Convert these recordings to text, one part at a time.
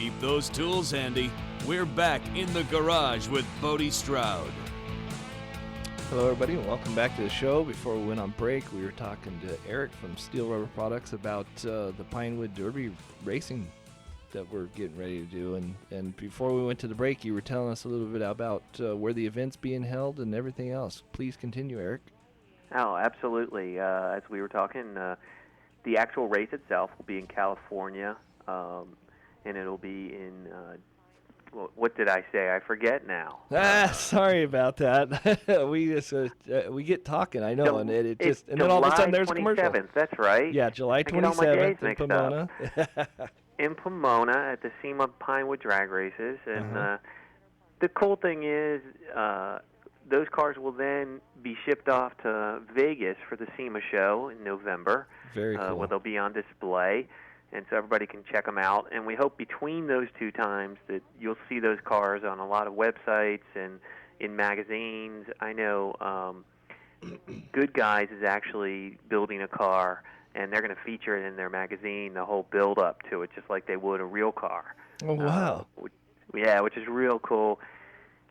Keep those tools handy. We're back in the garage with Bodie Stroud. Hello, everybody, and welcome back to the show. Before we went on break, we were talking to Eric from Steel Rubber Products about the Pinewood Derby racing that we're getting ready to do. And before we went to the break, you were telling us a little bit about where the event's being held and everything else. Please continue, Eric. Oh, absolutely. As we were talking, the actual race itself will be in California, and it'll be in, what did I say? I forget now. Sorry about that. We get talking, I know, and it just, and then all of a sudden there's a commercial. July 27th, that's right. Yeah, July 27th in Pomona. In Pomona at the SEMA Pinewood Drag Races, and the cool thing is those cars will then be shipped off to Vegas for the SEMA show in November. Very cool. Where they'll be on display, and so everybody can check them out. And we hope between those two times that you'll see those cars on a lot of websites and in magazines. I know Good Guys is actually building a car, and they're going to feature it in their magazine, the whole build-up to it, just like they would a real car. Oh, wow. Which is real cool.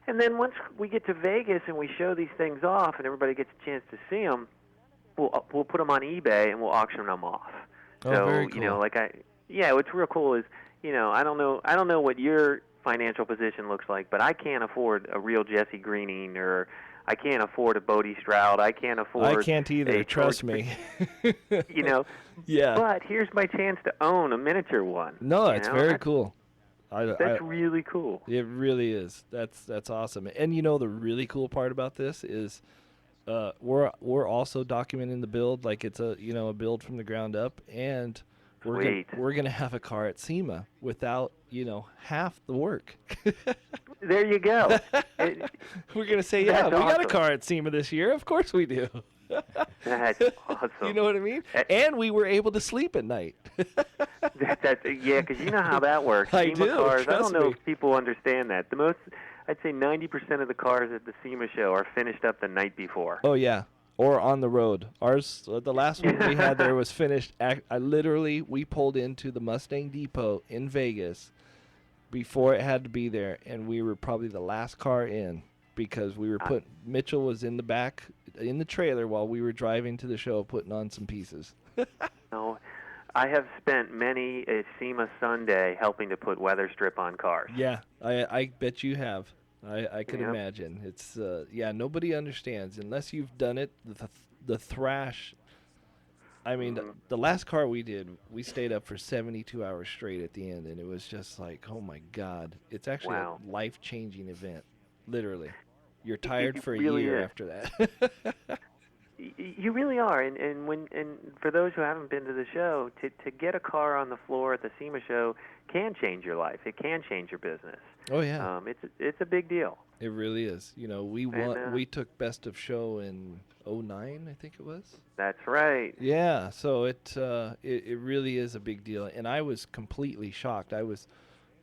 And then once we get to Vegas and we show these things off and everybody gets a chance to see them, we'll put them on eBay and we'll auction them off. Oh, so, very cool. What's real cool is, I don't know what your financial position looks like, but I can't afford a real Jesse Greening, or I can't afford a Bodie Stroud. I can't afford. I can't either. Trust me. Yeah. But here's my chance to own a miniature one. No, it's very cool. That's really cool. It really is. That's awesome. And the really cool part about this is we're also documenting the build, like it's a build from the ground up, and we're gonna have a car at SEMA without half the work. There you go. We're gonna say, yeah, we got a car at SEMA this year. Of course we do. That's awesome. You know what I mean? And we were able to sleep at night. Because you know how that works. I SEMA do. Cars, I Trust don't know me. if people understand that. I'd say 90% of the cars at the SEMA show are finished up the night before. Oh yeah, or on the road. Ours, the last one we had there was finished. We pulled into the Mustang Depot in Vegas before it had to be there, and we were probably the last car in because we were Mitchell was in the back in the trailer while we were driving to the show putting on some pieces. No, I have spent many a SEMA Sunday helping to put weather strip on cars. Yeah, I bet you have. I could imagine. It's nobody understands unless you've done it. The thrash. I mean, the last car we did, we stayed up for 72 hours straight at the end, and it was just like, oh my God, it's actually a life-changing event. Literally, you're tired for a year after that. You really are, and for those who haven't been to the show, to get a car on the floor at the SEMA show can change your life. It can change your business. Oh yeah, it's a big deal. It really is. We took Best of Show in 2009, I think it was. That's right. Yeah, so it really is a big deal, and I was completely shocked.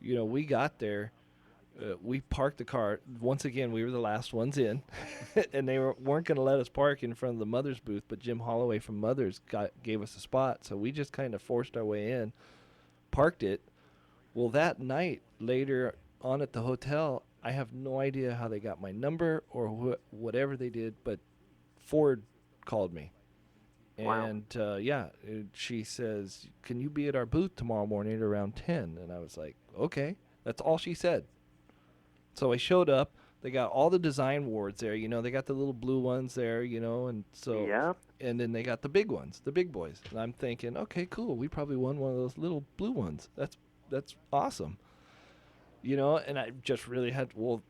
We got there. We parked the car. Once again, we were the last ones in, and they weren't going to let us park in front of the Mother's booth, but Jim Holloway from Mother's gave us a spot, so we just kind of forced our way in, parked it. Well, that night, later on at the hotel, I have no idea how they got my number or whatever they did, but Ford called me. And, she says, can you be at our booth tomorrow morning at around 10? And I was like, okay. That's all she said. So I showed up. They got all the design awards there. They got the little blue ones there, and so. Yeah. And then they got the big ones, the big boys. And I'm thinking, okay, cool. We probably won one of those little blue ones. That's awesome. And I just really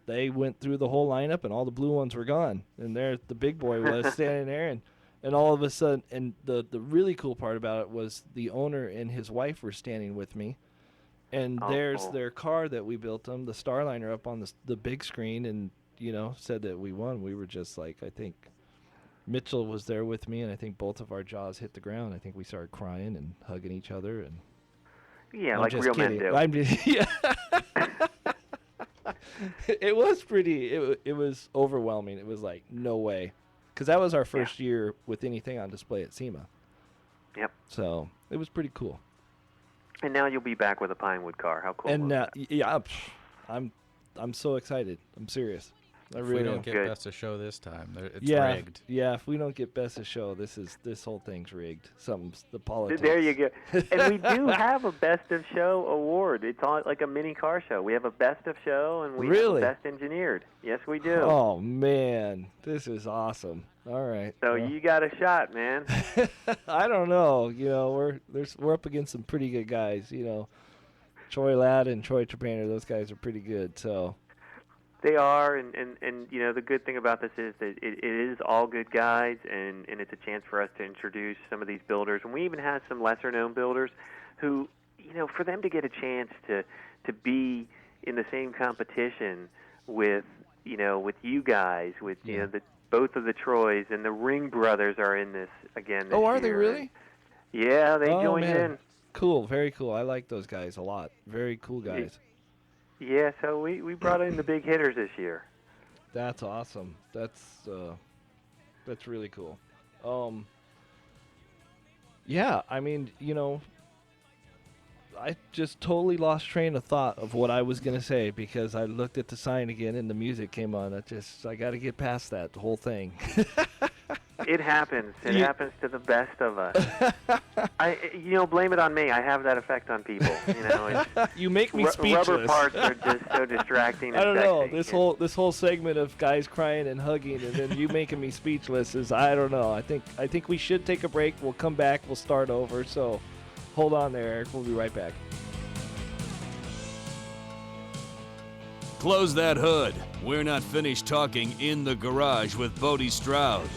they went through the whole lineup and all the blue ones were gone. And there the big boy was standing there, and all of a sudden, and the really cool part about it was the owner and his wife were standing with me. And there's their car that we built them, the Starliner, up on the big screen, and, said that we won. We were just like, I think Mitchell was there with me, and I think both of our jaws hit the ground. I think we started crying and hugging each other. And yeah, like real men do. It was pretty, it was overwhelming. It was like, no way. Because that was our first year with anything on display at SEMA. Yep. So it was pretty cool. And now you'll be back with a Pinewood car. How cool And was that? yeah, I'm so excited. I'm serious. I If really we don't am. get Good. best of show this time, it's yeah, rigged. yeah. If we don't get best of show, this whole thing's rigged. Something's the politics. There you go. And we do have a Best of Show award. It's all like a mini car show. We have a Best of Show, and we Really? have a Best Engineered. Yes, we do. Oh man, this is awesome. All right. So well, you got a shot, man. I don't know. You know, we're up against some pretty good guys. You know, Troy Ladd and Troy Trepanner. Those guys are pretty good. So. They are, and you know, the good thing about this is that it is all good guys, and it's a chance for us to introduce some of these builders. And we even have some lesser-known builders who, you know, for them to get a chance to be in the same competition with, you know, with you guys, with, you know, both of the Troys, and the Ring brothers are in this again this Oh, are year. they really? Yeah, they Oh, joined man. in. Cool, very cool. I like those guys a lot. Very cool guys. Yeah, so we brought in the big hitters this year. That's awesome. That's really cool. Yeah, I mean, you know, I just totally lost train of thought of what I was gonna say because I looked at the sign again and the music came on. I got to get past that whole thing. It happens. It happens to the best of us. You know, blame it on me. I have that effect on people. You know, it's, You make me speechless. rubber parts are just so distracting. I don't and know. sexy. This whole segment of guys crying and hugging, and then you making me speechless is I don't know. I think we should take a break. We'll come back. We'll start over. So, hold on there, Eric. We'll be right back. Close that hood. We're not finished talking in the garage with Bodie Stroud.